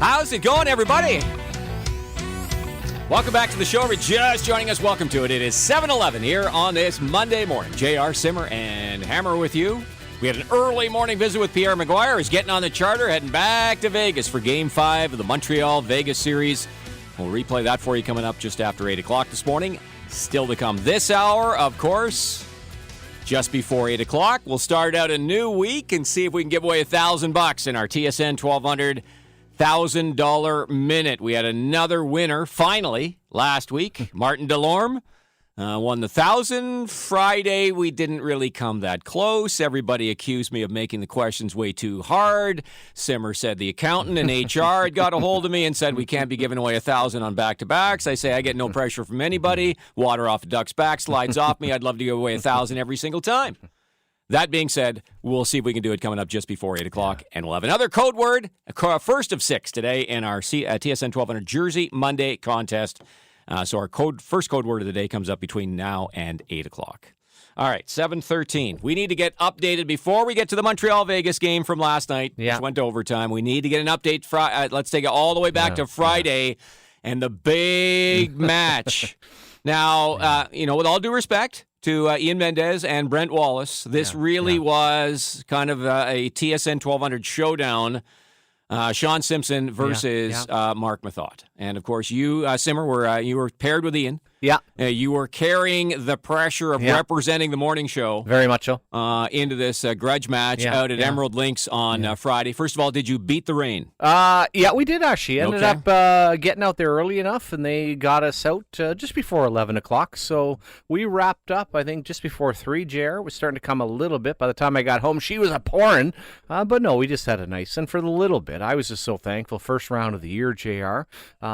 How's it going, everybody? Welcome back to the show. If you're just joining us, welcome to it. It is 7:11 here on this Monday morning. JR, Simmer, and Hammer with you. We had an early morning visit with Pierre Maguire. He's getting on the charter, heading back to Vegas for Game 5 of the Montreal-Vegas series. We'll replay that for you coming up just after 8 o'clock this morning. Still to come this hour, of course. Just before 8 o'clock, we'll start out a new week and see if we can give away $1,000 in our TSN 1200 $1,000 minute. We had another winner, finally, last week. Martin Delorme won the 1,000. Friday, we didn't really come that close. Everybody accused me of making the questions way too hard. Simmer said the accountant and HR had got a hold of me and said we can't be giving away 1,000 on back-to-backs. I say I get no pressure from anybody. Water off a duck's back slides off me. I'd love to give away 1,000 every single time. That being said, we'll see if we can do it coming up just before 8 o'clock, and we'll have another code word, first of 6 today in our TSN 1200 Jersey Monday contest. So our first code word of the day comes up between now and 8 o'clock. All right, 7:13. We need to get updated before we get to the Montreal-Vegas game from last night, which went to overtime. We need to get an update. Let's take it all the way back to Friday and the big match. Now, with all due respect to Ian Mendez and Brent Wallace, this really was kind of a TSN 1200 showdown. Sean Simpson versus Mark Mathot. And, of course, you, Simmer, you were paired with Ian. Yeah. You were carrying the pressure of representing the morning show. Very much so. Into this grudge match out at Emerald Links on Friday. First of all, did you beat the rain? Yeah, we did actually. Ended up getting out there early enough, and they got us out just before 11 o'clock. So we wrapped up, I think, just before 3, JR. It was starting to come a little bit. By the time I got home, she was a-pouring. But no, we just had a nice, and for the little bit, I was just so thankful. First round of the year, JR,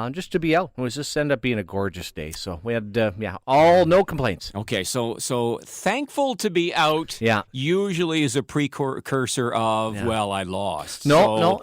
just to be out. It was just ended up being a gorgeous day. So we had, no complaints. Okay, so thankful to be out usually is a precursor of, I lost. No.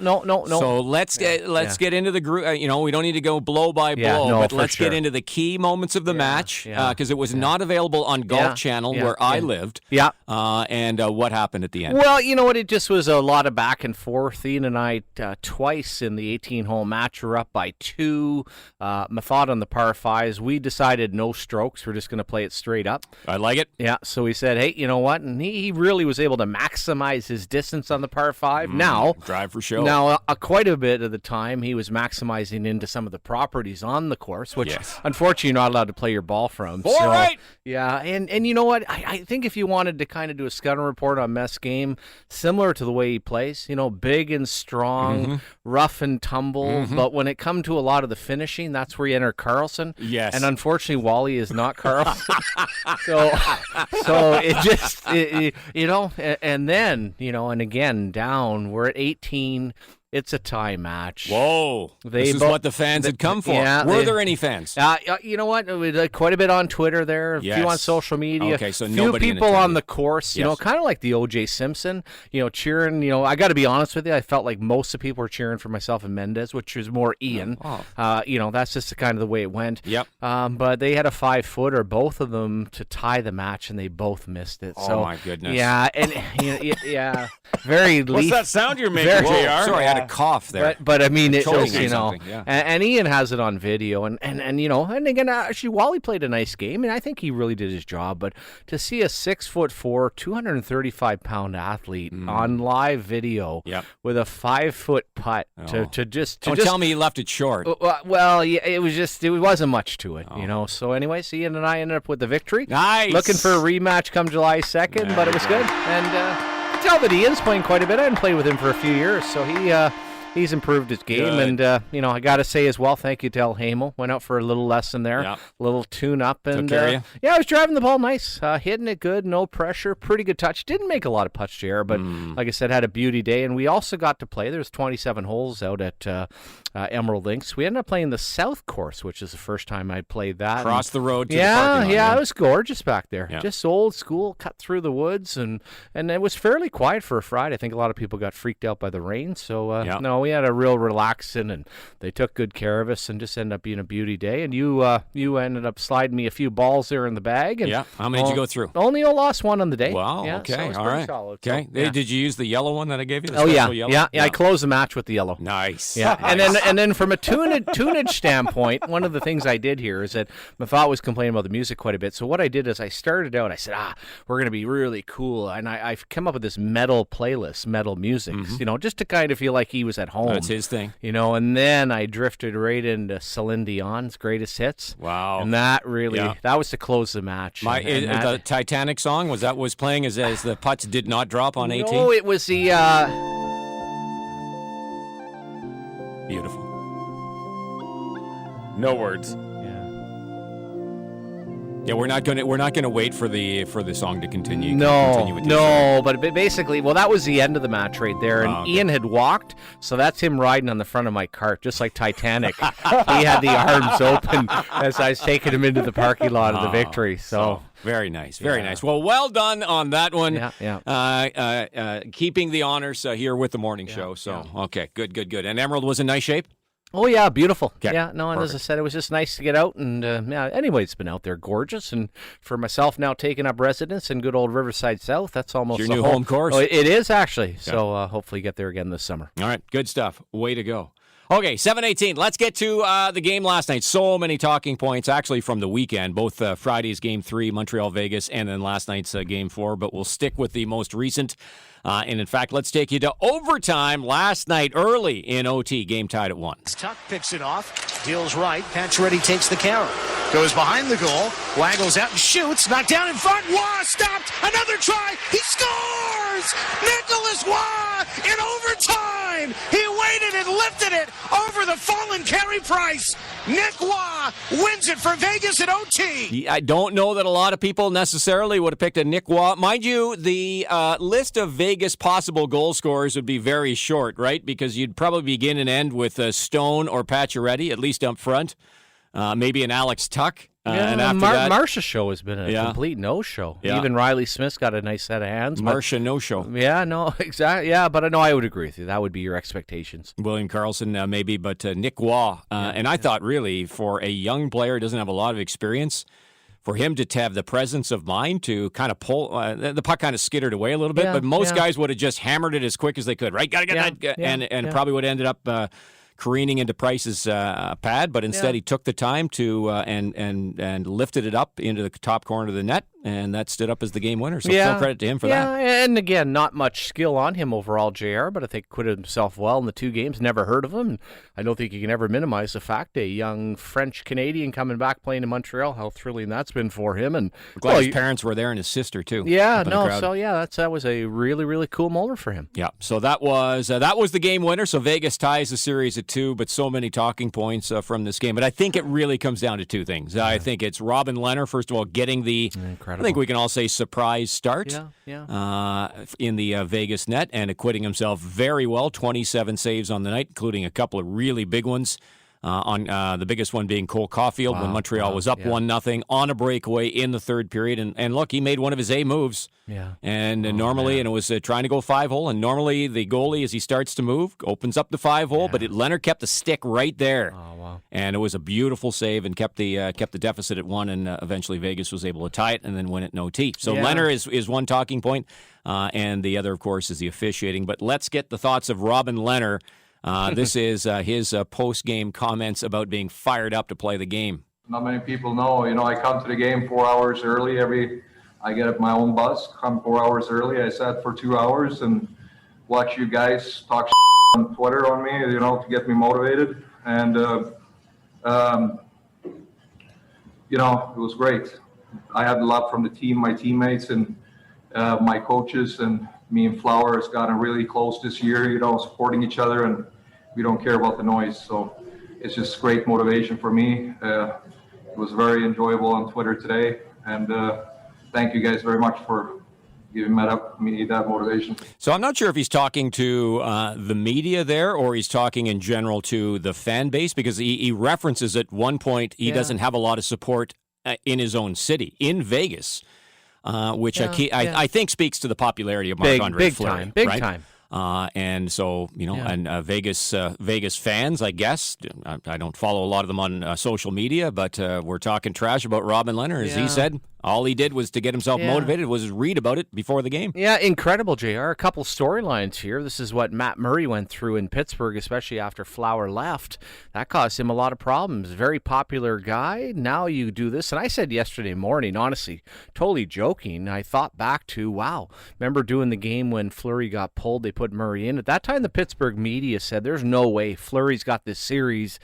So let's get into the group. We don't need to go blow by blow, but let's get into the key moments of the match because it was not available on Golf Channel where I lived. Yeah. And what happened at the end? Well, you know what? It just was a lot of back and forth. Ian and I twice in the 18-hole match were up by 2. Mathot on the par 5s. We decided no strokes. We're just going to play it straight up. I like it. Yeah, so we said, hey, you know what? And he really was able to maximize his distance on the par 5. Now, drive for show. Now, quite a bit of the time, he was maximizing into some of the properties on the course, which unfortunately you're not allowed to play your ball from. All right. Yeah, and you know what? I think if you wanted to kind of do a scouting report on Mess game, similar to the way he plays, big and strong, rough and tumble, but when it comes to a lot of the finishing, that's where you enter Carlson. Yes. And unfortunately, Wally is not Carlson. so it just, and then, and again, down, we're at 18. It's a tie match. Whoa. This is what the fans had come for. Yeah, Were there any fans? You know what? Quite a bit on Twitter there, a few on social media. Okay, so few people on the course, kind of like the O.J. Simpson, cheering. I got to be honest with you, I felt like most of the people were cheering for myself and Mendez, which was more Ian. That's just kind of the way it went. Yep. But they had a 5-footer, both of them, to tie the match, and they both missed it. Oh, my goodness. Yeah, and very What's that sound you're making, JR? Sorry, I had a cough there. But I mean, it was, and Ian has it on video, and again, actually, Wally played a nice game, and I think he really did his job. But to see a 6'4", 235-pound athlete on live video with a 5-foot putt to just tell me he left it short. Well, it wasn't much to it, So anyways, Ian and I ended up with the victory. Nice. Looking for a rematch come July 2nd, but it was good, and. Tell that Ian's playing quite a bit. I hadn't played with him for a few years, so he's improved his game. Good. And, I got to say as well, thank you to El Hamel. Went out for a little lesson there, a little tune-up. And, took care of you? Yeah, I was driving the ball nice, hitting it good, no pressure, pretty good touch. Didn't make a lot of putts, JR, but like I said, had a beauty day. And we also got to play. There's 27 holes out at Emerald Links. We ended up playing the South Course, which is the first time I played that. Across the road to the parking lot. Yeah, it was gorgeous back there. Yeah. Just old school, cut through the woods, and it was fairly quiet for a Friday. I think a lot of people got freaked out by the rain. So, no, we we had a real relaxing, and they took good care of us, and just ended up being a beauty day. And you ended up sliding me a few balls there in the bag. And how many did you go through? Only lost one on the day. Wow. Yeah, okay. so it was all pretty right. solid. Okay. So, Did you use the yellow one that I gave you? The oh special yeah. Yellow? Yeah. I closed the match with the yellow. Nice. Yeah. Nice. And then from a tunage standpoint, one of the things I did here is that Mafat was complaining about the music quite a bit. So what I did is I started out. I said, we're going to be really cool, and I've come up with this metal playlist, metal music, just to kind of feel like he was at home. That's his thing. And then I drifted right into Celine Dion's greatest hits. Wow. And that really, that was to close the match. The Titanic song, was playing as the putts did not drop on 18? No, it was the... Beautiful. No words. Yeah, we're not gonna wait for the song to continue. But basically, that was the end of the match right there, and Ian had walked, so that's him riding on the front of my cart, just like Titanic. He had the arms open as I was taking him into the parking lot of the victory. So very nice, very nice. Well done on that one. Keeping the honors here with the morning show. So okay, good. And Emerald was in nice shape. Oh, yeah, beautiful. Okay. Yeah, no, and Perfect. as I said, it was just nice to get out, and anyway, it's been out there gorgeous, and for myself now taking up residence in good old Riverside South, that's almost your new home course. Oh, it is, actually, so hopefully get there again this summer. All right, good stuff. Way to go. Okay, 7:18. Let's get to the game last night. So many talking points, actually, from the weekend, both Friday's Game 3, Montreal-Vegas, and then last night's Game 4, but we'll stick with the most recent. And in fact, let's take you to overtime last night, early in OT, game tied at 1. Tuck picks it off, deals right, Pacioretty takes the carry, goes behind the goal, waggles out and shoots, knocked down in front, Waugh stopped, another try, he scores! Nicholas Waugh in overtime! He waited and lifted it over the fallen Carey Price. Nick Waugh wins it for Vegas at OT. I don't know that a lot of people necessarily would have picked a Nick Waugh. Mind you, the list of Vegas possible goal scorers would be very short, right? Because you'd probably begin and end with Stone or Pacioretty, at least up front. Maybe an Alex Tuck. And after that, Marsha's show has been a complete no-show. Yeah. Even Riley Smith's got a nice set of hands. Marsha no-show. Yeah, no, exactly. Yeah, but I would agree with you. That would be your expectations. William Karlsson, maybe, but Nick Waugh. And I thought, really, for a young player who doesn't have a lot of experience, for him to have the presence of mind to kind of pull, the puck kind of skittered away a little bit, but most guys would have just hammered it as quick as they could, right? Got to get that, and probably would have ended up careening into Price's pad, but instead he took the time to and lifted it up into the top corner of the net, and that stood up as the game winner. So full credit to him for that. Yeah, and again, not much skill on him overall, JR, but I think acquitted himself well in the 2 games. Never heard of him. I don't think you can ever minimize the fact a young French-Canadian coming back playing in Montreal, how thrilling that's been for him. And glad his parents were there and his sister too. Yeah, that was a really, really cool moment for him. Yeah, so that was the game winner. So Vegas ties the series at 2, but so many talking points from this game. But I think it really comes down to 2 things. I think it's Robin Lehner, first of all, getting the, I think we can all say, surprise start in the Vegas net and acquitting himself very well. 27 saves on the night, including a couple of really big ones. On the biggest one being Cole Caulfield when Montreal was up 1-0 on a breakaway in the third period. And look, he made one of his A moves. Yeah. And normally, and it was trying to go 5-hole, and normally the goalie, as he starts to move, opens up the 5-hole, but Leonard kept the stick right there. Oh, wow. And it was a beautiful save and kept the deficit at 1, and eventually Vegas was able to tie it and then win it in OT. So Leonard is one talking point, and the other, of course, is the officiating. But let's get the thoughts of Robin Lehner. This is his post-game comments about being fired up to play the game. Not many people know. I come to the game 4 hours early. I get up my own bus, come 4 hours early. I sat for 2 hours and watch you guys talk on Twitter on me, to get me motivated. And, it was great. I had a lot from the team, my teammates, and my coaches, and me and Flower has gotten really close this year, supporting each other, and we don't care about the noise. So it's just great motivation for me. It was very enjoyable on Twitter today, and thank you guys very much for giving me that motivation. So I'm not sure if he's talking to the media there or he's talking in general to the fan base, because he references at one point he doesn't have a lot of support in his own city, in Vegas. Which I think speaks to the popularity of Marc-Andre Fleury. Big time. And so, and Vegas fans, I guess, I don't follow a lot of them on social media, but we're talking trash about Robin Lehner. As he said, all he did was to get himself motivated was read about it before the game. Yeah, incredible, JR. A couple storylines here. This is what Matt Murray went through in Pittsburgh, especially after Flower left. That caused him a lot of problems. Very popular guy. Now you do this. And I said yesterday morning, honestly, totally joking, I thought back to, wow, remember doing the game when Fleury got pulled, they put Murray in. At that time, the Pittsburgh media said, there's no way Fleury's got this series.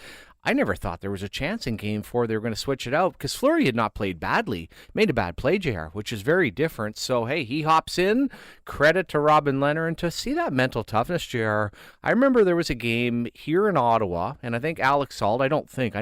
I never thought there was a chance in Game 4 they were going to switch it out because Fleury had not played badly. Made a bad play, JR, which is very different. So, hey, he hops in. Credit to Robin Lehner. And to see that mental toughness, JR, I remember there was a game here in Ottawa, and I think Alex Auld, I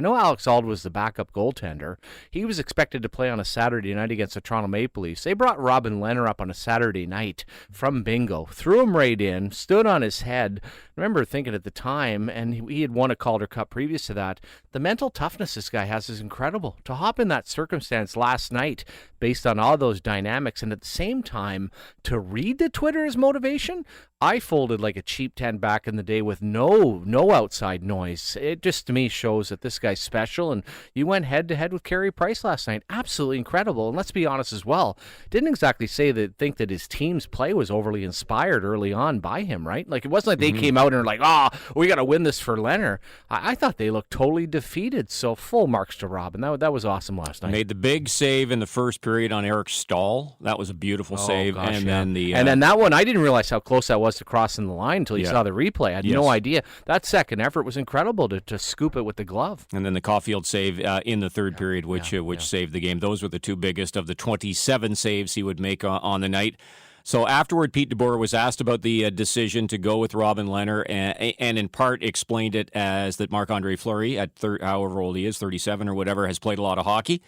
know Alex Auld was the backup goaltender. He was expected to play on a Saturday night against the Toronto Maple Leafs. They brought Robin Lehner up on a Saturday night from bingo, threw him right in, stood on his head. I remember thinking at the time, and he had won a Calder Cup previous to that, the mental toughness this guy has is incredible. To hop in that circumstance last night based on all those dynamics and at the same time to read the Twitter as motivation, I folded like a cheap 10 back in the day with no outside noise. It just to me shows that this guy's special, and you went head-to-head with Carey Price last night. Absolutely incredible. And let's be honest as well, didn't exactly think that his team's play was overly inspired early on by him, right? Like it wasn't like they came out and were like, we got to win this for Lehner. I thought they looked totally defeated, so full marks to Robin. That was awesome last night. Made the big save in the first period on Eric Stahl. That was a beautiful save. Gosh, and then that one, I didn't realize how close that was to crossing the line until you saw the replay. I had no idea. That second effort was incredible to scoop it with the glove. And then the Caulfield save in the third period, which saved the game. Those were the two biggest of the 27 saves he would make on the night. So afterward, Pete DeBoer was asked about the decision to go with Robin Lehner and in part explained it as that Marc-Andre Fleury, at however old he is, 37 or whatever, has played a lot of hockey.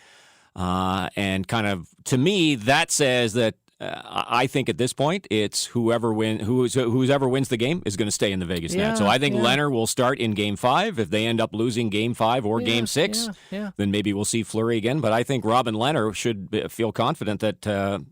And kind of, to me, that says that I think at this point it's whoever wins the game is going to stay in the Vegas net. So I think Lehner will start in Game 5. If they end up losing Game 5 or Game 6, then maybe we'll see Fleury again. But I think Robin Lehner should feel confident that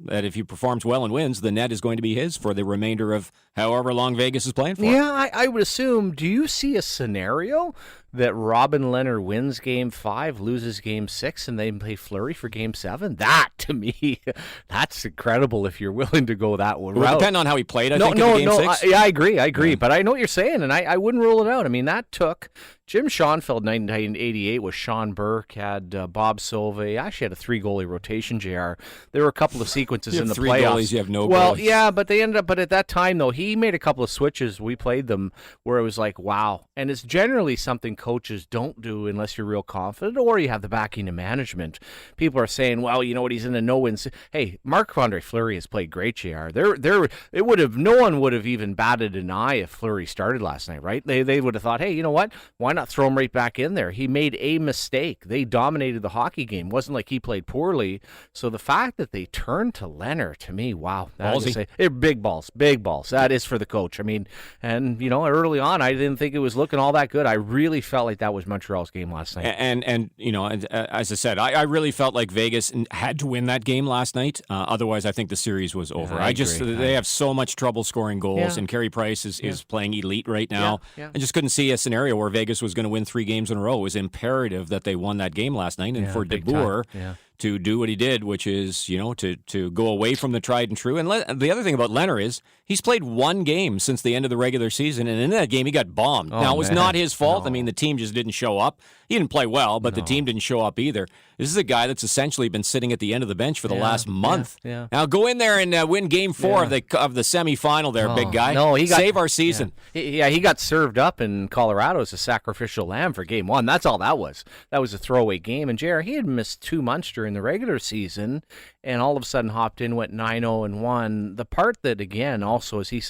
if he performs well and wins, the net is going to be his for the remainder of however long Vegas is playing for. Yeah, I would assume. Do you see a scenario that Robin Lehner wins Game 5, loses Game 6, and they play Fleury for Game 7? That, to me, that's incredible if you're willing to go that route. It would depend on how he played, I think, in Game 6. I agree. Yeah. But I know what you're saying, and I wouldn't rule it out. I mean, that took Jim Schoenfeld, 1988, with Sean Burke, had Bob Silva. Actually had a 3-goalie rotation, JR. There were a couple of sequences in the three playoffs. Goalies, you have no Well, goalies. yeah, but they ended up, but at that time, though, he made a couple of switches. We played them where it was like, wow. And it's generally something coaches don't do unless you're real confident or you have the backing of management. People are saying, well, you know what, he's in a no-win. Hey, Marc-Andre Fleury has played great, JR. No one would have even batted an eye if Fleury started last night, right? They would have thought, hey, you know what? Why not throw him right back in there? He made a mistake. They dominated the hockey game. It wasn't like he played poorly. So the fact that they turned to Lehner, to me, wow. Big balls. That is for the coach. I mean, and, early on, I didn't think it was looking all that good. I really felt like that was Montreal's game last night. And as I said, I really felt like Vegas had to win that game last night. Otherwise, I think the series was over. They have so much trouble scoring goals, and Carey Price is playing elite right now. I just couldn't see a scenario where Vegas was going to win 3 games in a row. It was imperative that they won that game last night, and for DeBoer to do what he did, which is, to go away from the tried and true. And the other thing about Lehner is he's played 1 game since the end of the regular season, and in that game he got bombed. Now, it was not his fault. No. I mean, the team just didn't show up. He didn't play well, but the team didn't show up either. This is a guy that's essentially been sitting at the end of the bench for the last month. Now, go in there and win Game 4 of the semifinal there, big guy. No, Save our season. He got served up in Colorado as a sacrificial lamb for Game 1. That's all that was. That was a throwaway game. And JR, he had missed 2 months during the regular season, and all of a sudden hopped in, went 9-0-1. The part that, again, also as did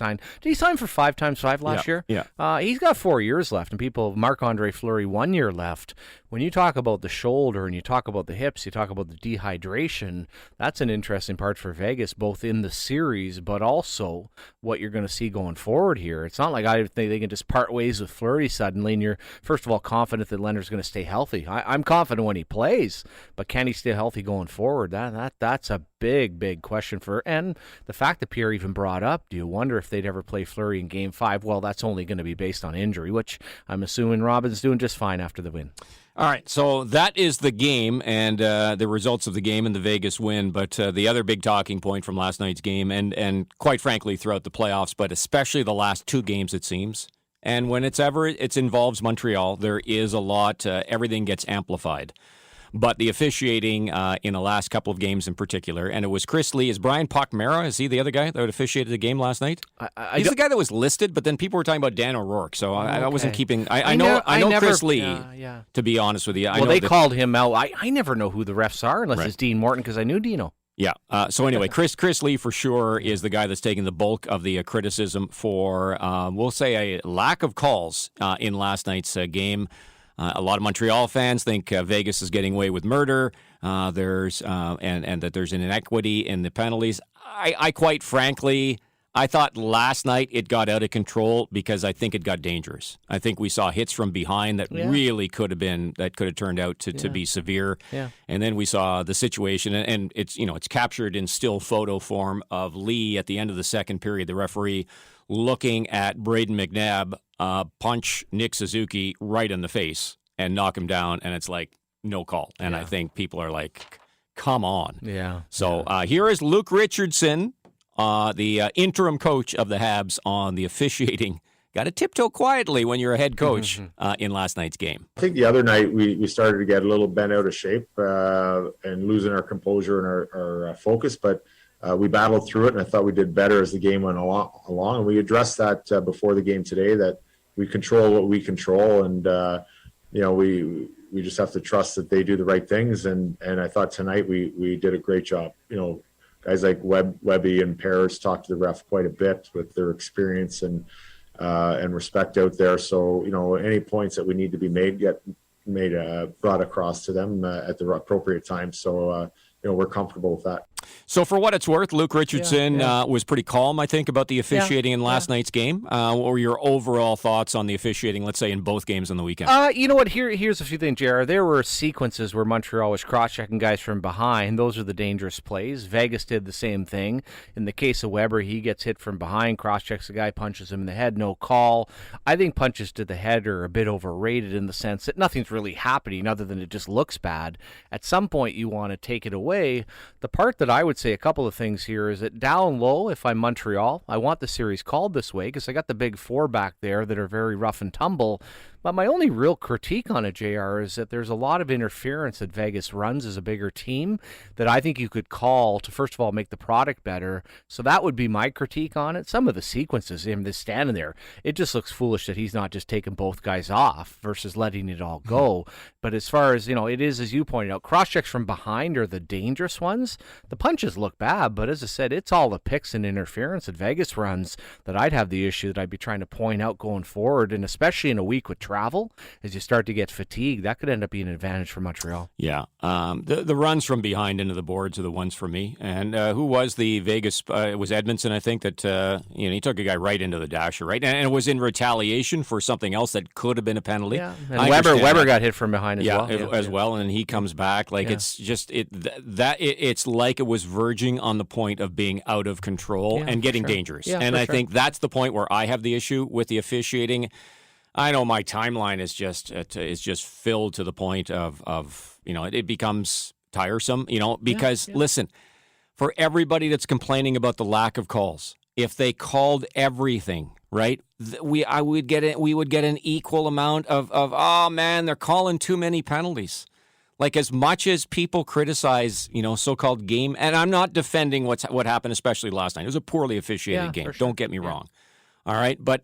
he sign for 5x5 last year? Yeah. He's got 4 years left, and Marc-Andre Fleury 1 year left. when you talk about the shoulder and you talk about the hips, you talk about the dehydration, that's an interesting part for Vegas, both in the series, but also what you're going to see going forward here. It's not like I think they can just part ways with Fleury suddenly, and you're, first of all, confident that Leonard's going to stay healthy. I'm confident when he plays, but can he stay healthy going forward? That's a big question for, and the fact that Pierre even brought up, do you wonder if they'd ever play Fleury in Game 5? Well, that's only going to be based on injury, which I'm assuming Robin's doing just fine after the win. All right, so that is the game and the results of the game and the Vegas win. But the other big talking point from last night's game, and quite frankly throughout the playoffs, but especially the last two games, it seems, and when it involves Montreal, there is a lot, everything gets amplified. But the officiating in the last couple of games in particular, and it was Chris Lee. Is Brian Pochmera, is he the other guy that officiated the game last night? He's the guy that was listed, but then people were talking about Dan O'Rourke, so I wasn't keeping... I know Chris Lee, to be honest with you. They called him out. I never know who the refs are unless it's Dean Morton, because I knew Dino. Yeah. So anyway, Chris Lee for sure is the guy that's taking the bulk of the criticism for, we'll say, a lack of calls in last night's game. A lot of Montreal fans think Vegas is getting away with murder. And that there's an inequity in the penalties. I quite frankly, I thought last night it got out of control because I think it got dangerous. I think we saw hits from behind that really could have turned out to be severe. Yeah. And then we saw the situation, and it's captured in still photo form of Lee at the end of the second period, the referee looking at Braden McNabb punch Nick Suzuki right in the face and knock him down, and it's like, no call. And I think people are like, come on. Yeah. So here is Luke Richardson, the interim coach of the Habs, on the officiating. Got to tiptoe quietly when you're a head coach in last night's game. I think the other night we started to get a little bent out of shape and losing our composure and our focus, but we battled through it, and I thought we did better as the game went along. And we addressed that before the game today, that we control what we control, and we just have to trust that they do the right things. And I thought tonight we did a great job. Guys like Webby and Paris talked to the ref quite a bit with their experience and respect out there. So any points that we need to be made get brought across to them at the appropriate time. So we're comfortable with that. So for what it's worth, Luke Richardson was pretty calm, I think, about the officiating in last night's game. What were your overall thoughts on the officiating, let's say, in both games on the weekend? You know what? Here's a few things, JR. There were sequences where Montreal was cross-checking guys from behind. Those are the dangerous plays. Vegas did the same thing. In the case of Weber, he gets hit from behind, cross-checks the guy, punches him in the head, no call. I think punches to the head are a bit overrated in the sense that nothing's really happening other than it just looks bad. At some point, you want to take it away. The part that I would say a couple of things here is that down low, if I'm Montreal, I want the series called this way because I got the big four back there that are very rough and tumble. But my only real critique on it, JR, is that there's a lot of interference that Vegas runs as a bigger team that I think you could call to, first of all, make the product better. So that would be my critique on it. Some of the sequences, him just standing there, it just looks foolish that he's not just taking both guys off versus letting it all go. But as far as, it is, as you pointed out, cross-checks from behind are the dangerous ones. The punches look bad, but as I said, it's all the picks and interference that Vegas runs that I'd have the issue that I'd be trying to point out going forward, and especially in a week with travel, as you start to get fatigued, that could end up being an advantage for Montreal. Yeah. The runs from behind into the boards are the ones for me. And who was the Vegas? It was Edmondson, I think, that he took a guy right into the dasher, right? And it was in retaliation for something else that could have been a penalty. Yeah. And Weber got hit from behind as well. And he comes back. It's just it's like it was verging on the point of being out of control and getting dangerous. Yeah, and I think that's the point where I have the issue with the officiating. I know my timeline is just filled to the point of it becomes tiresome, because listen, for everybody that's complaining about the lack of calls, if they called everything, right, we would get an equal amount of oh man, they're calling too many penalties. Like, as much as people criticize, so-called game, and I'm not defending what happened, especially last night. It was a poorly officiated game. Sure. Don't get me wrong. All right, but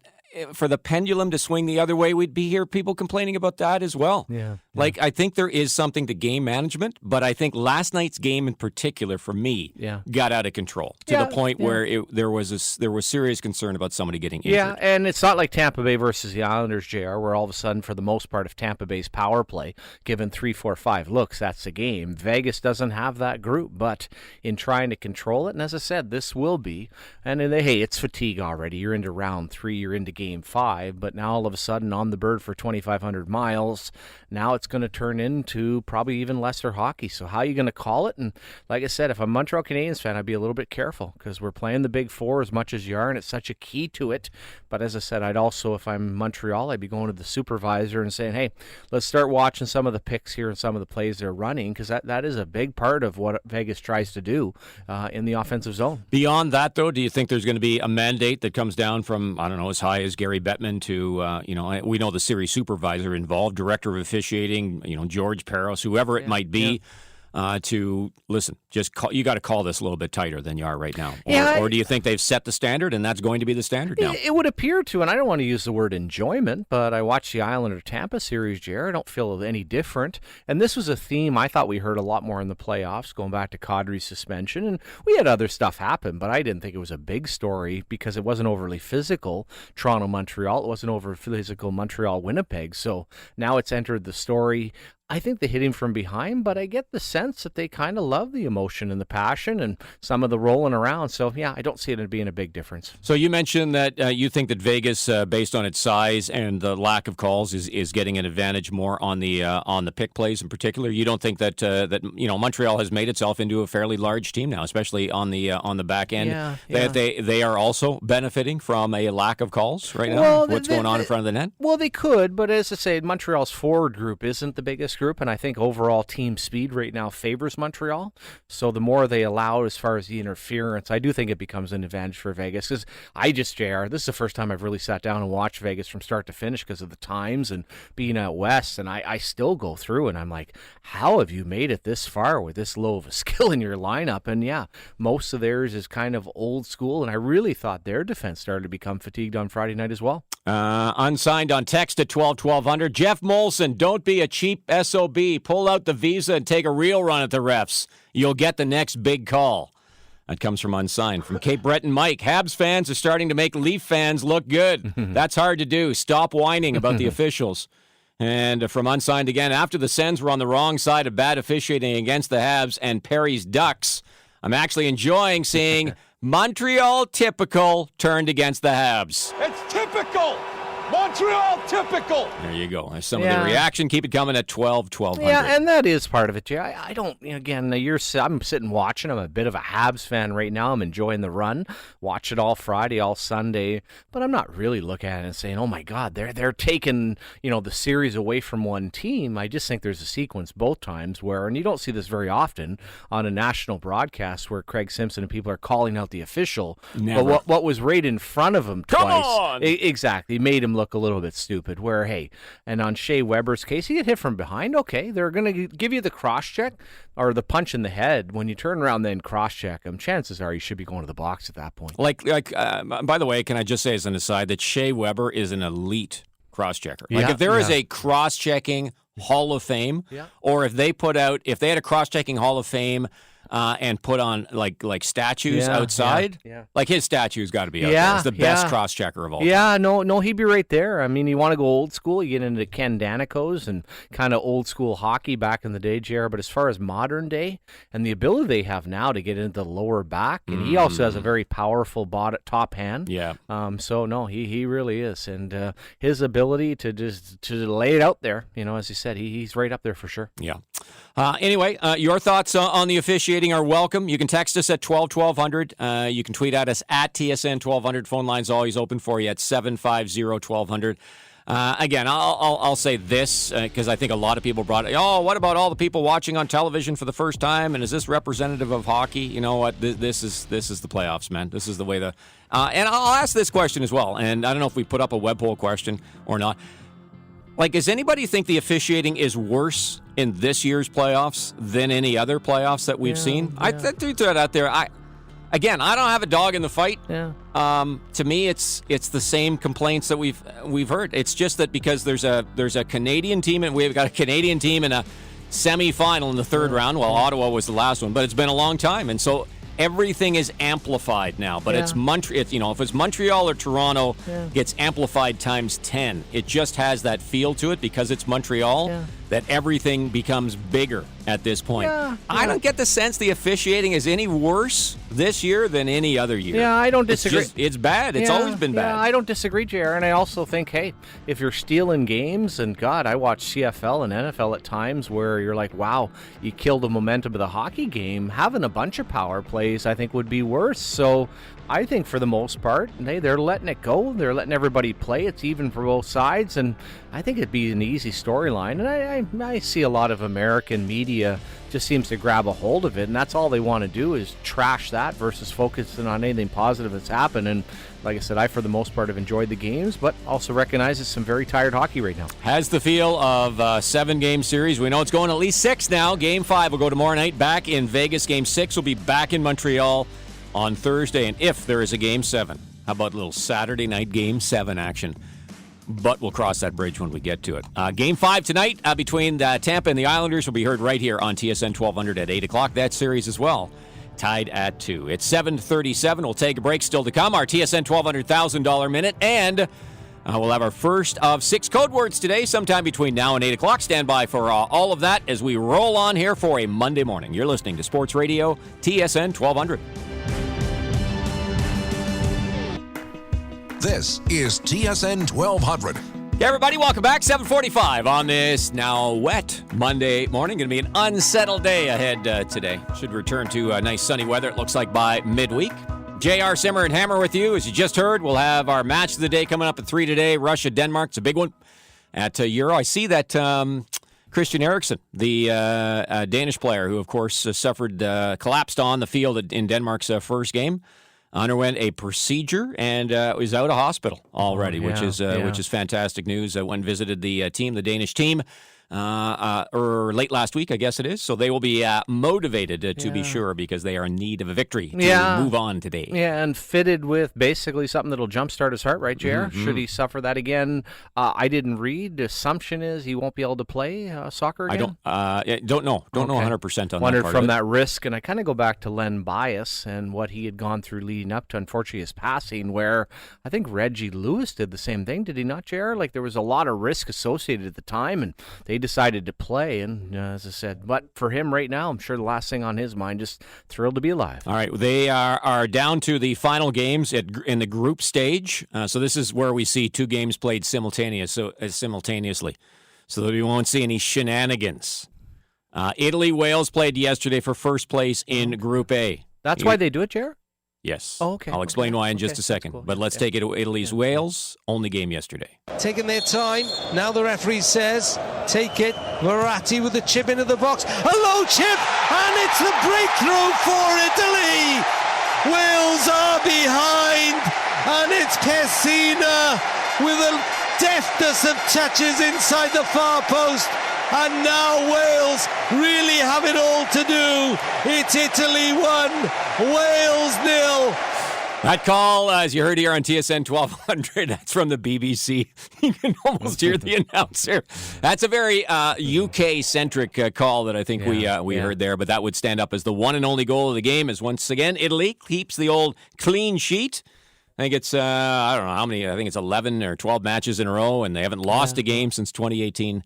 for the pendulum to swing the other way, we'd be here people complaining about that as well. Yeah. Like, I think there is something to game management, but I think last night's game in particular, for me, got out of control to the point where there was serious concern about somebody getting injured. Yeah, and it's not like Tampa Bay versus the Islanders, JR, where all of a sudden, for the most part of Tampa Bay's power play, given 3, 4, 5 looks, that's the game. Vegas doesn't have that group, but in trying to control it, and as I said, this will be, and hey, it's fatigue already. You're into round 3, you're into game 5, but now all of a sudden on the bird for 2,500 miles, now it's going to turn into probably even lesser hockey. So how are you going to call it? And like I said, if I'm a Montreal Canadiens fan, I'd be a little bit careful because we're playing the Big Four as much as you are, and it's such a key to it. But as I said, I'd also, if I'm Montreal, I'd be going to the supervisor and saying, hey, let's start watching some of the picks here and some of the plays they're running, because that is a big part of what Vegas tries to do in the offensive zone. Beyond that, though, do you think there's going to be a mandate that comes down from, I don't know, as high as Gary Bettman to, we know the series supervisor involved, director of officiating, George Peros, whoever it might be, to listen, you got to call this a little bit tighter than you are right now. Or do you think they've set the standard and that's going to be the standard now? It would appear to, and I don't want to use the word enjoyment, but I watched the Islander-Tampa series, Jared. I don't feel any different. And this was a theme I thought we heard a lot more in the playoffs, going back to Kadri's suspension. And we had other stuff happen, but I didn't think it was a big story because it wasn't overly physical. Toronto-Montreal, it wasn't over physical Montreal-Winnipeg. So now it's entered the story. I think they hit him from behind, but I get the sense that they kind of love the emotion and the passion and some of the rolling around. So, yeah, I don't see it being a big difference. So you mentioned that you think that Vegas, based on its size and the lack of calls, is getting an advantage more on the pick plays in particular. You don't think that Montreal has made itself into a fairly large team now, especially on the back end. They are also benefiting from a lack of calls right now. What's going on in front of the net? Well, they could, but as I say, Montreal's forward group isn't the biggest group, and I think overall team speed right now favors Montreal. So the more they allow as far as the interference, I do think it becomes an advantage for Vegas. Because this is the first time I've really sat down and watched Vegas from start to finish because of the times and being out west, and I still go through and I'm like, how have you made it this far with this low of a skill in your lineup? And yeah, most of theirs is kind of old school, and I really thought their defense started to become fatigued on Friday night as well. Unsigned on text at 1200. Jeff Molson, don't be a cheap SOB. Pull out the visa and take a real run at the refs. You'll get the next big call. That comes from Unsigned. From Cape Breton Mike, Habs fans are starting to make Leaf fans look good. That's hard to do. Stop whining about the officials. And from Unsigned again, after the Sens were on the wrong side of bad officiating against the Habs and Perry's Ducks, I'm actually enjoying seeing Montreal typical turned against the Habs. It's typical! Montreal typical! There you go. There's some of the reaction. Keep it coming at 1200. Yeah, and that is part of it, Jay. I don't, again, I'm sitting watching. I'm a bit of a Habs fan right now. I'm enjoying the run. Watch it all Friday, all Sunday. But I'm not really looking at it and saying, oh, my God, they're taking, the series away from one team. I just think there's a sequence both times where, and you don't see this very often on a national broadcast where Craig Simpson and people are calling out the official. Never. But what was right in front of him Come twice. on! Exactly. Made him look a little bit stupid, where, hey, and on Shea Weber's case, he get hit from behind. Okay, they're going to give you the cross-check or the punch in the head. When you turn around then cross-check him, chances are you should be going to the box at that point. By the way, can I just say as an aside that Shea Weber is an elite cross-checker. Yeah, if there is a cross-checking Hall of Fame, or if they had a cross-checking Hall of Fame and put on like statues outside. Like his statue's got to be out there. It's the best cross-checker of all time. No, he'd be right there. I mean, you want to go old school, you get into Ken Danicos and kind of old school hockey back in the day, JR. But as far as modern day and the ability they have now to get into the lower back, and he also has a very powerful top hand. Yeah. So no, he really is, and his ability to lay it out there, as you said, he's right up there for sure. Yeah. Anyway, your thoughts on the officiating are welcome. You can text us at 1200. You can tweet at us at TSN 1200. Phone line's always open for you at 750-1200. Again, I'll say this because I think a lot of people brought it. Oh, what about all the people watching on television for the first time? And is this representative of hockey? You know what? This is the playoffs, man. This is the way and I'll ask this question as well. And I don't know if we put up a web poll question or not. Does anybody think the officiating is worse in this year's playoffs than any other playoffs that we've seen? I threw that out there. Again, I don't have a dog in the fight. Yeah. To me, it's the same complaints that we've heard. It's just that because there's a Canadian team, and we've got a Canadian team in a semi-final in the third round. Well, Ottawa was the last one, but it's been a long time, and so everything is amplified now. But it's if it's Montreal or Toronto, it's amplified times 10. It just has that feel to it because it's Montreal that everything becomes bigger at this point. I don't get the sense the officiating is any worse this year than any other year. Yeah, I don't disagree. It's bad. It's always been bad. Yeah, I don't disagree, JR. And I also think, hey, if you're stealing games, and God, I watch CFL and NFL at times where you're like, wow, you killed the momentum of the hockey game. Having a bunch of power plays, I think, would be worse. So I think for the most part, they're letting it go. They're letting everybody play. It's even for both sides, and I think it'd be an easy storyline. And I see a lot of American media just seems to grab a hold of it, and that's all they want to do is trash that versus focusing on anything positive that's happened. And like I said, I for the most part have enjoyed the games, but also recognize it's some very tired hockey right now. Has the feel of a 7-game series. We know it's going at least 6 now. Game 5 will go tomorrow night back in Vegas. Game 6 will be back in Montreal on Thursday, and if there is a Game 7, how about a little Saturday night Game 7 action? But we'll cross that bridge when we get to it. Game 5 tonight between Tampa and the Islanders will be heard right here on TSN 1200 at 8 o'clock. That series as well, tied at 2. It's 7:37. We'll take a break. Still to come, our TSN $1,200,000 minute, and we'll have our first of 6 code words today, sometime between now and 8 o'clock. Stand by for all of that as we roll on here for a Monday morning. You're listening to Sports Radio, TSN 1200. This is TSN 1200. Hey everybody, welcome back. 7:45 on this now wet Monday morning. Going to be an unsettled day ahead today. Should return to nice sunny weather, it looks like, by midweek. JR, Simmer, and Hammer with you. As you just heard, we'll have our match of the day coming up at 3 today. Russia-Denmark. It's a big one at Euro. I see that Christian Eriksen, the Danish player who, of course, collapsed on the field in Denmark's first game, underwent a procedure and is out of hospital already, which is fantastic news. I went and visited the Danish team, or late last week, I guess it is. So they will be motivated to be sure, because they are in need of a victory to move on today. Yeah, and fitted with basically something that'll jumpstart his heart, right, JR? Should he suffer that again? I didn't read. The assumption is he won't be able to play soccer again? I don't know. Don't know 100% on Wondered that part from of it. that risk, and I kind of go back to Len Bias and what he had gone through leading up to, unfortunately, his passing, where I think Reggie Lewis did the same thing, did he not, JR? Like, there was a lot of risk associated at the time, and they decided to play, and as I said, but for him right now, I'm sure the last thing on his mind, just thrilled to be alive. All right, they are down to the final games in the group stage, so this is where we see 2 games played simultaneously, so that we won't see any shenanigans. Italy-Wales played yesterday for first place in Group A. That's why they do it, JR? Yes. Oh, okay. I'll explain why in just a second. Cool. But let's take it to Italy's-Wales, only game yesterday. Taking their time. Now the referee says, take it. Verratti with the chip into the box. A low chip, and it's the breakthrough for Italy. Wales are behind, and it's Pessina with a deftness of touches inside the far post. And now Wales really have it all to do. It's Italy 1, Wales 0. That call, as you heard here on TSN 1200, that's from the BBC. You can almost hear the announcer. That's a very UK-centric call that I think we heard there, but that would stand up as the one and only goal of the game, as once again, Italy keeps the old clean sheet. I think it's, I don't know how many, I think it's 11 or 12 matches in a row, and they haven't lost a game since 2018.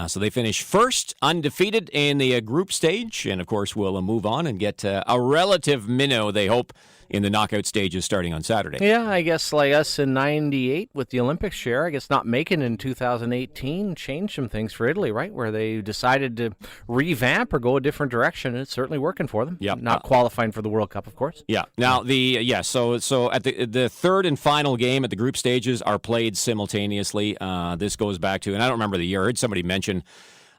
So they finish first, undefeated in the group stage, and of course we'll move on and get a relative minnow, they hope, in the knockout stages starting on Saturday. Yeah, I guess like us in 98 with the Olympics share, I guess not making it in 2018 changed some things for Italy, right? Where they decided to revamp or go a different direction, and it's certainly working for them. Yeah. Not qualifying for the World Cup, of course. Yeah. Now, so at the third and final game at the group stages are played simultaneously. This goes back to, and I don't remember the year, I heard somebody mention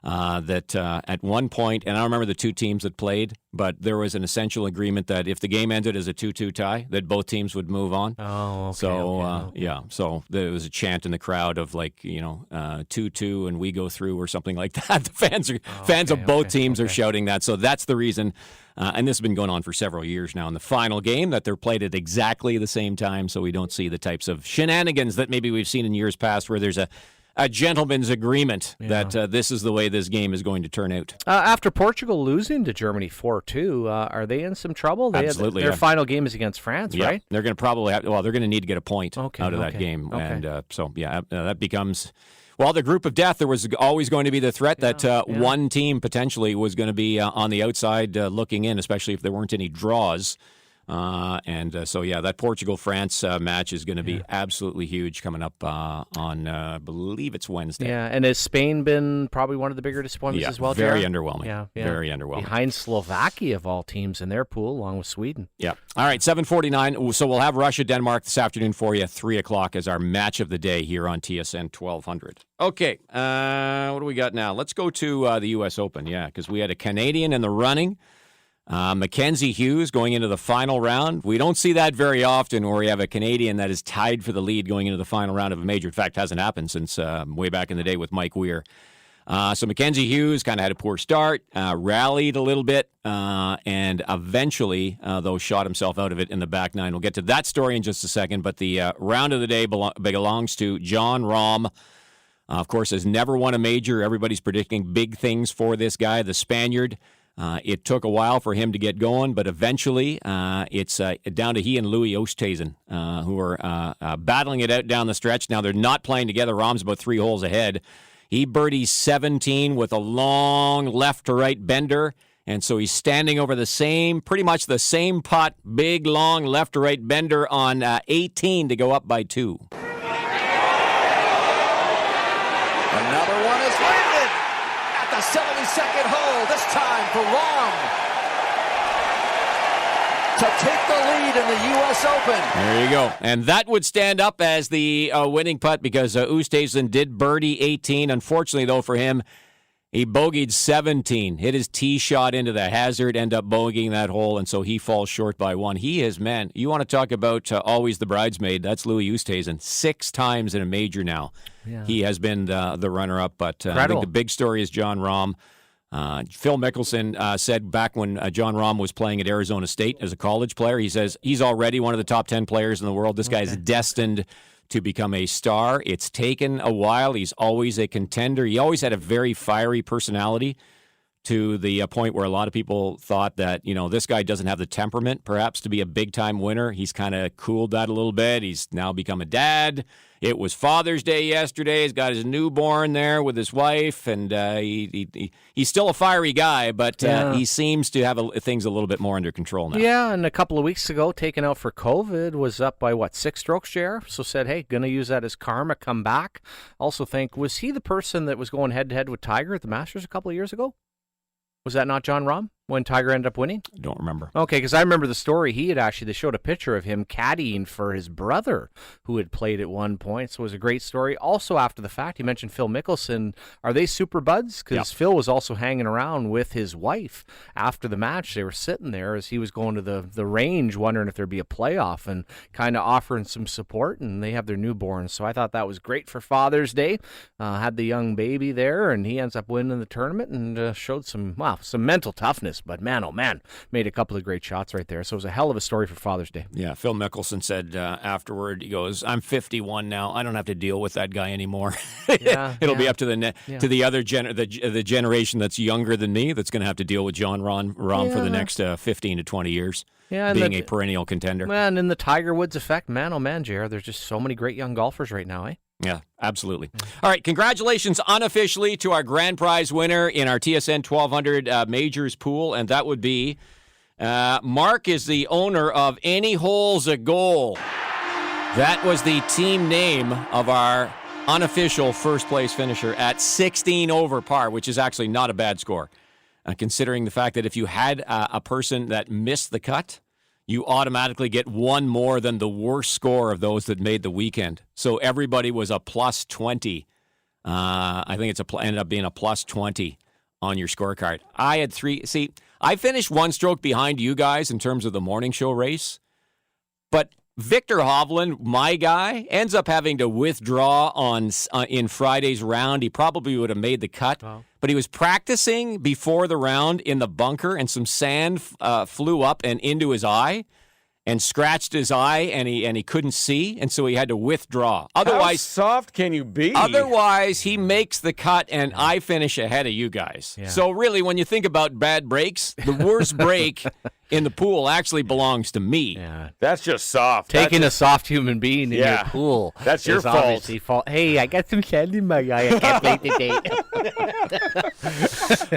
that at one point, and I don't remember the two teams that played, but there was an essential agreement that if the game ended as a 2-2 tie, that both teams would move on. Oh, okay. So, yeah. So there was a chant in the crowd of 2-2 and we go through or something like that. The fans of both teams are shouting that. So that's the reason. And this has been going on for several years now in the final game, that they're played at exactly the same time. So we don't see the types of shenanigans that maybe we've seen in years past where there's a gentleman's agreement that this is the way this game is going to turn out. After Portugal losing to Germany 4-2, are they in some trouble? Absolutely. Their final game is against France, right? They're going to probably they're going to need to get a point out of that game. Okay. And that becomes, the group of death. There was always going to be the threat that one team potentially was going to be on the outside looking in, especially if there weren't any draws. That Portugal-France match is going to be absolutely huge coming up on, I believe it's Wednesday. Yeah, and has Spain been probably one of the bigger disappointments as well, very Jared? underwhelming. Yeah, very underwhelming. Behind Slovakia, of all teams, in their pool, along with Sweden. Yeah. All right, 7:49. So we'll have Russia-Denmark this afternoon for you at 3 o'clock as our match of the day here on TSN 1200. Okay, what do we got now? Let's go to the U.S. Open, because we had a Canadian in the running. Mackenzie Hughes going into the final round. We don't see that very often where we have a Canadian that is tied for the lead going into the final round of a major. In fact, hasn't happened since way back in the day with Mike Weir. So Mackenzie Hughes kind of had a poor start, rallied a little bit, and eventually, though, shot himself out of it in the back nine. We'll get to that story in just a second, but the round of the day belongs to Jon Rahm. Of course, has never won a major. Everybody's predicting big things for this guy, the Spaniard. It took a while for him to get going, but eventually it's down to he and Louis Oosthuizen, who are battling it out down the stretch. Now, they're not playing together. Rahm's about 3 holes ahead. He birdies 17 with a long left-to-right bender, and so he's standing over pretty much the same putt, big, long left-to-right bender on 18 to go up by 2. Another one is landed at the 72nd hole, this time for Rahm to take the lead in the U.S. Open. There you go. And that would stand up as the winning putt because Oosthuizen did birdie 18. Unfortunately, though, for him, he bogeyed 17, hit his tee shot into the hazard, end up bogeying that hole, and so he falls short by 1. He is, man, you want to talk about always the bridesmaid, that's Louis Oosthuizen, 6 times in a major now. Yeah. He has been the runner-up, but I think the big story is Jon Rahm. Phil Mickelson said back when Jon Rahm was playing at Arizona State as a college player, he says he's already one of the top 10 players in the world. This guy is destined to become a star. It's taken a while. He's always a contender. He always had a very fiery personality to the point where a lot of people thought that, this guy doesn't have the temperament perhaps to be a big-time winner. He's kind of cooled that a little bit. He's now become a dad. It was Father's Day yesterday. He's got his newborn there with his wife, and he's still a fiery guy, but he seems to have things a little bit more under control now. Yeah, and a couple of weeks ago, taken out for COVID, was up by, 6 strokes, Jer? So said, hey, going to use that as karma, come back. Also think, was he the person that was going head-to-head with Tiger at the Masters a couple of years ago? Was that not Jon Rahm when Tiger ended up winning? I don't remember. Okay, because I remember the story. They showed a picture of him caddying for his brother who had played at one point. So it was a great story. Also, after the fact, you mentioned Phil Mickelson. Are they super buds? Because Phil was also hanging around with his wife after the match. They were sitting there as he was going to the range, wondering if there'd be a playoff and kind of offering some support. And they have their newborn. So I thought that was great for Father's Day. Had the young baby there, and he ends up winning the tournament and showed some mental toughness. But man, oh man, made a couple of great shots right there. So it was a hell of a story for Father's Day. Yeah, Phil Mickelson said afterward, he goes, I'm 51 now. I don't have to deal with that guy anymore. It'll be up to the other the generation that's younger than me that's going to have to deal with Jon Rahm for the next 15 to 20 years. Yeah, being a perennial contender. Man, in the Tiger Woods effect, man, oh man, JR, there's just so many great young golfers right now, eh? Yeah, absolutely. All right, congratulations unofficially to our grand prize winner in our TSN 1200 Majors pool, and that would be Mark is the owner of Any Holes a Goal. That was the team name of our unofficial first place finisher at 16 over par, which is actually not a bad score, considering the fact that if you had a person that missed the cut, you automatically get one more than the worst score of those that made the weekend. So everybody was a plus 20 I think ended up being a plus 20 on your scorecard. I had 3. See, I finished one stroke behind you guys in terms of the morning show race, but Victor Hovland, my guy, ends up having to withdraw in Friday's round. He probably would have made the cut, but he was practicing before the round in the bunker, and some sand flew up and into his eye and scratched his eye, and he couldn't see, and so he had to withdraw. Otherwise, how soft can you be? Otherwise, he makes the cut, and I finish ahead of you guys. Yeah. So really, when you think about bad breaks, the worst break in the pool actually belongs to me. Yeah. That's just soft. Taking a soft human being in your pool. That's your fault. Hey, I got some sand in my eye. I can't play today.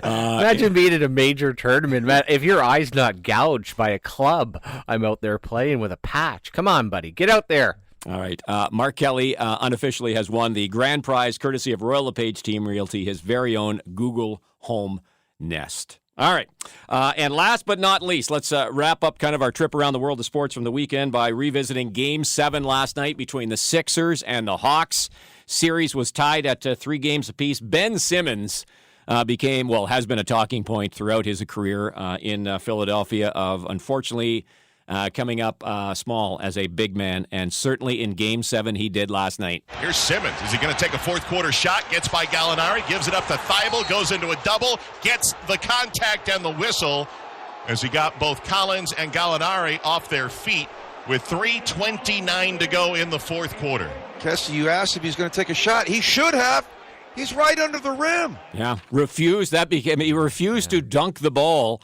Imagine being in a major tournament. Man, if your eye's not gouged by a club, I'm out there playing with a patch. Come on, buddy. Get out there. All right. Mark Kelly unofficially has won the grand prize courtesy of Royal LePage Team Realty, his very own Google Home Nest. All right. And last but not least, let's wrap up kind of our trip around the world of sports from the weekend by revisiting Game 7 last night between the Sixers and the Hawks. Series was tied at 3 games apiece. Ben Simmons has been a talking point throughout his career in Philadelphia of, unfortunately, coming up small as a big man, and certainly in Game 7 he did last night. Here's Simmons. Is he going to take a fourth quarter shot? Gets by Gallinari, gives it up to Thibault, goes into a double, gets the contact and the whistle as he got both Collins and Gallinari off their feet with 3:29 to go in the fourth quarter. Kessie, you asked if he's going to take a shot. He should have. He's right under the rim. Yeah, he refused to dunk the ball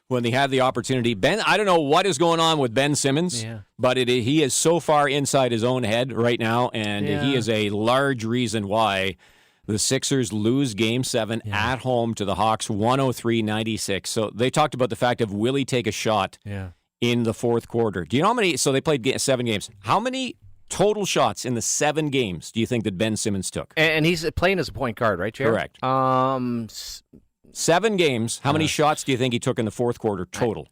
when they had the opportunity. Ben, I don't know what is going on with Ben Simmons, but he is so far inside his own head right now, and he is a large reason why the Sixers lose Game 7 at home to the Hawks, 103-96. So they talked about the fact of will he take a shot in the fourth quarter. Do you know how many? So they played 7 games. How many total shots in the 7 games do you think that Ben Simmons took? And he's playing as a point guard, right, Jared? Correct. 7 games. How many shots do you think he took in the fourth quarter total?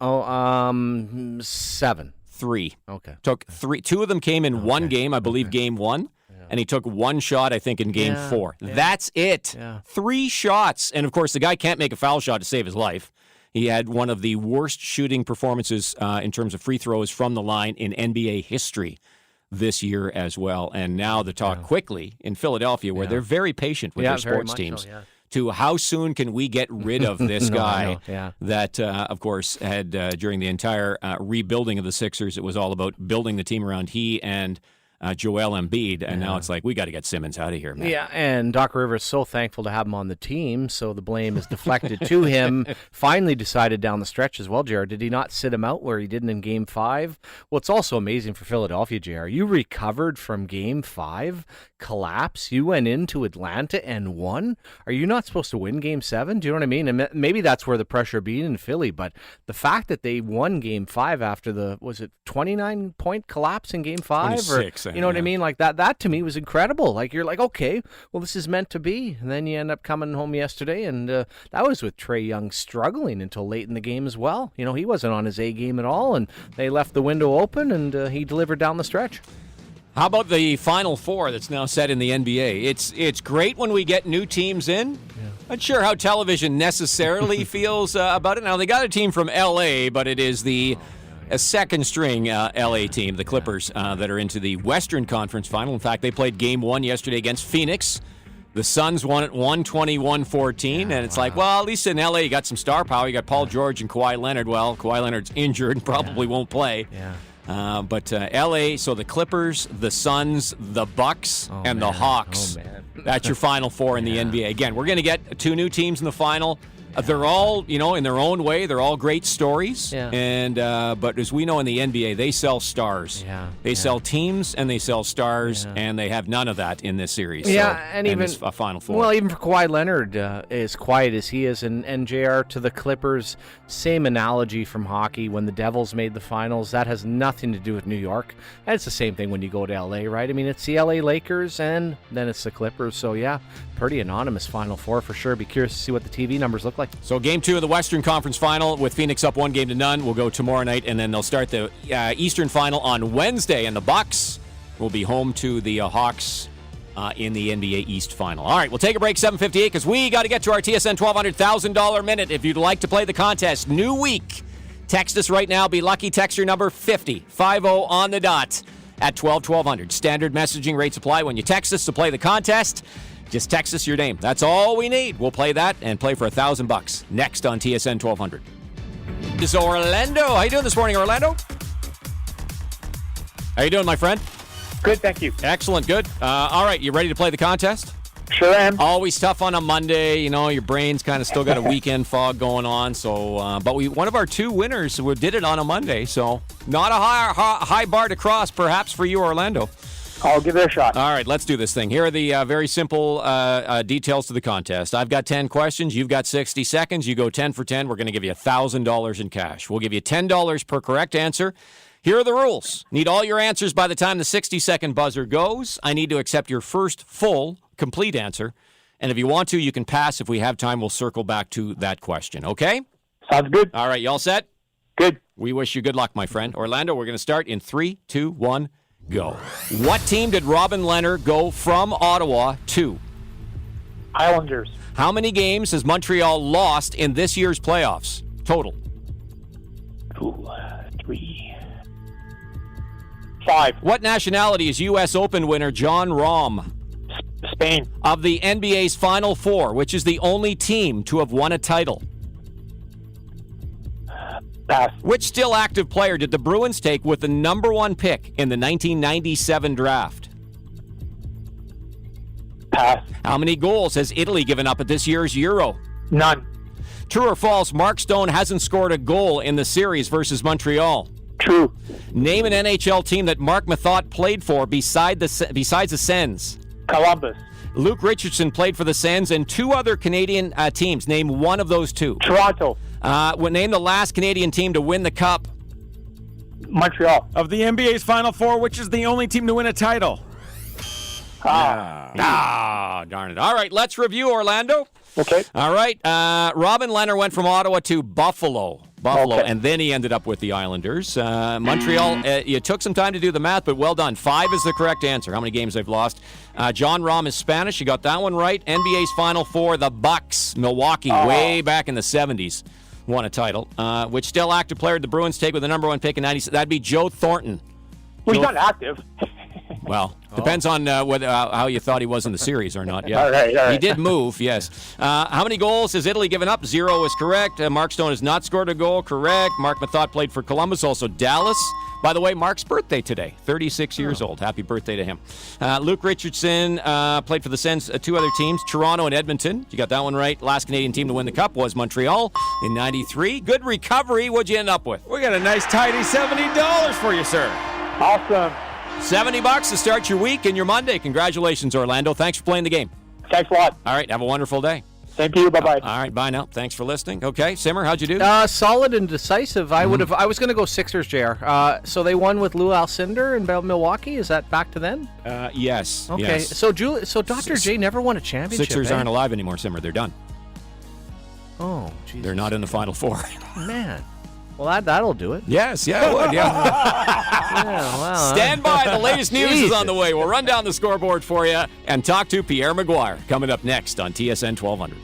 7. 3. Okay. Took 3. 2 of them came in one game, I believe Game 1. And he took 1 shot, I think, in Game 4. Yeah. That's it. Yeah. 3 shots. And, of course, the guy can't make a foul shot to save his life. He had one of the worst shooting performances in terms of free throws from the line in NBA history this year as well. And now the talk quickly in Philadelphia, where they're very patient with their sports teams. To how soon can we get rid of this guy that, of course, had during the entire rebuilding of the Sixers, it was all about building the team around he and Joel Embiid, and now it's like, we got to get Simmons out of here, man. Yeah, and Doc Rivers is so thankful to have him on the team, so the blame is deflected to him. Finally decided down the stretch as well, JR. Did he not sit him out where he didn't in Game 5? Well, it's also amazing for Philadelphia, JR. You recovered from Game 5 collapse. You went into Atlanta and won. Are you not supposed to win Game 7? Do you know what I mean? And maybe that's where the pressure being in Philly, but the fact that they won Game 5 after the, was it 29-point collapse in Game 5? 26, you know what I mean? Like that to me was incredible. Like, you're like, okay, well, this is meant to be. And then you end up coming home yesterday, and that was with Trae Young struggling until late in the game as well. You know, he wasn't on his A game at all, and they left the window open, and he delivered down the stretch. How about the Final Four that's now set in the NBA? It's great when we get new teams in. Not sure how television necessarily feels about it. Now, they got a team from L.A., but it is a second-string L.A. team, the Clippers, that are into the Western Conference Final. In fact, they played Game 1 yesterday against Phoenix. The Suns won at 121-14, and it's like, well, at least in L.A. you got some star power. You got Paul George and Kawhi Leonard. Well, Kawhi Leonard's injured and probably won't play. But L.A., so the Clippers, the Suns, the Bucks, and the Hawks. That's your Final Four in the NBA. Again, we're going to get 2 new teams in the final. They're all, in their own way, they're all great stories. And but as we know in the NBA, they sell stars. They sell teams and they sell stars, and they have none of that in this series. And even a Final Four. Well, even for Kawhi Leonard, as quiet as he is, and JR to the Clippers, same analogy from hockey. When the Devils made the finals, that has nothing to do with New York. And it's the same thing when you go to LA, right? I mean, it's the LA Lakers and then it's the Clippers. So pretty anonymous Final Four for sure. Be curious to see what the TV numbers look like. So Game 2 of the Western Conference Final with Phoenix up 1-0 will go tomorrow night, and then they'll start the Eastern Final on Wednesday, and the Bucks will be home to the Hawks in the NBA East Final. All right, we'll take a break, 7:58, because we got to get to our TSN $1,200 $1,000 minute. If you'd like to play the contest, new week, text us right now. Be lucky. Text your number 50 on the dot at 1200. Standard messaging rates apply when you text us to play the contest. Just text us your name. That's all we need. We'll play that and play for $1,000 next on TSN 1200. This is Orlando. How you doing this morning, Orlando? How you doing, my friend? Good, thank you. Excellent, good. All right, you ready to play the contest? Sure am. Always tough on a Monday. You know, your brain's kind of still got a weekend fog going on. So, but one of our two winners did it on a Monday. So, not a high bar to cross, perhaps, for you, Orlando. I'll give it a shot. All right, let's do this thing. Here are the very simple details to the contest. I've got 10 questions. You've got 60 seconds. You go 10 for 10. We're going to give you $1,000 in cash. We'll give you $10 per correct answer. Here are the rules. Need all your answers by the time the 60-second buzzer goes. I need to accept your first full, complete answer. And if you want to, you can pass. If we have time, we'll circle back to that question. Okay? Sounds good. All right, you all set? Good. We wish you good luck, my friend. Orlando, we're going to start in 3, 2, 1, go. What team did Robin Lehner go from Ottawa to? Islanders. How many games has Montreal lost in this year's playoffs? Total. 3. 5. What nationality is U.S. Open winner John Rahm? Spain. Of the NBA's Final Four, which is the only team to have won a title? Pass. Which still active player did the Bruins take with the number 1 pick in the 1997 draft? Pass. How many goals has Italy given up at this year's Euro? None. True or false, Mark Stone hasn't scored a goal in the series versus Montreal? True. Name an NHL team that Mark Mathot played for besides the Sens. Columbus. Luke Richardson played for the Sens and 2 other Canadian teams. Name one of those 2. Toronto. Name the last Canadian team to win the Cup. Montreal. Of the NBA's Final Four, which is the only team to win a title? Darn it. All right, let's review, Orlando. Okay. All right. Robin Lehner went from Ottawa to Buffalo, Okay. and then he ended up with the Islanders. Montreal, you took some time to do the math, but well done. 5 is the correct answer. How many games they've lost? John Rahm is Spanish. You got that one right. NBA's Final Four, the Bucks, Milwaukee, way back in the 70s, won a title. Which still active player did the Bruins take with the number 1 pick in 90? That'd be Joe Thornton. Well, he's not active. Well, depends on whether how you thought he was in the series or not. Yeah, All right. He did move, yes. How many goals has Italy given up? 0 is correct. Mark Stone has not scored a goal. Correct. Mark Mathot played for Columbus, also Dallas. By the way, Mark's birthday today, 36 years old. Happy birthday to him. Luke Richardson played for the Sens, 2 other teams, Toronto and Edmonton. You got that one right. Last Canadian team to win the Cup was Montreal in 93. Good recovery. What'd you end up with? We got a nice tidy $70 for you, sir. Awesome. $70 to start your week and your Monday. Congratulations, Orlando. Thanks for playing the game. Thanks a lot. All right, have a wonderful day. Thank you. Bye-bye. All right, bye now. Thanks for listening. Okay, Simmer, how'd you do? Solid and decisive. I was going to go Sixers, JR. So they won with Lou Alcindor in Milwaukee. Is that back to then? Yes. Okay. Yes. So Dr. J never won a championship. Sixers aren't alive anymore, Simmer. They're done. Oh, Jesus. They're not in the Final Four. Man. Well, that'll do it. Yes, yeah, it would, yeah. Yeah, well, Stand by. The latest news is on the way. We'll run down the scoreboard for you and talk to Pierre Maguire coming up next on TSN 1200.